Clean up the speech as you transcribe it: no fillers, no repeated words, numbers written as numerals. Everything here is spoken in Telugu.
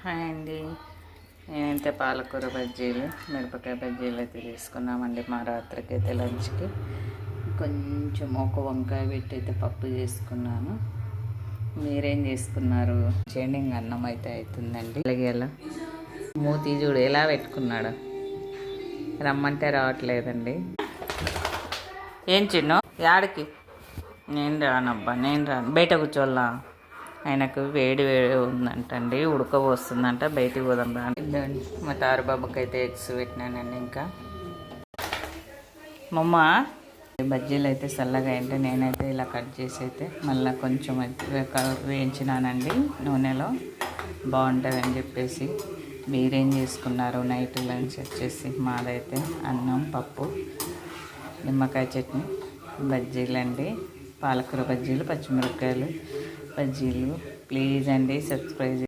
హాయ్ అండి. నేనైతే పాలకూర బజ్జీలు మిరపకాయ బజ్జీలు అయితే తీసుకున్నామండి. మా రాత్రికి అయితే లంచ్కి కొంచెం ఒక వంకాయ పెట్టి అయితే పప్పు చేసుకున్నాను. మీరేం చేసుకున్నారు? చేయండి. అన్నం అయితే అవుతుందండి. అలాగే ఎలా మూతి చూడు ఎలా పెట్టుకున్నాడు. రమ్మంటే రావట్లేదండి. ఏం చిన్ను యాడికి? నేను రానబ్బా, నేను రాను. బయట కూర్చోల్లా. ఆయనకు వేడి ఉందంటండి, ఉడకపోస్తుందంట. బయటికి పోదాం రాండి. మా తారుబాబుకి అయితే ఎగ్స్ పెట్టినానండి. ఇంకా మమ్మ బజ్జీలు అయితే చల్లగా అంటే నేనైతే ఇలా కట్ చేసి అయితే మళ్ళీ కొంచెం వేయించినానండి నూనెలో. బాగుంటుందని చెప్పేసి. మీరేం చేసుకున్నారు? నైట్ లంచ్ వచ్చేసి మాదైతే అన్నం, పప్పు, నిమ్మకాయ చట్నీ, బజ్జీలు అండి. పాలకూర బజ్జీలు, పచ్చిమిరపకాయలు బజ్జీలు. ప్లీజ్ అండి సబ్స్క్రైబ్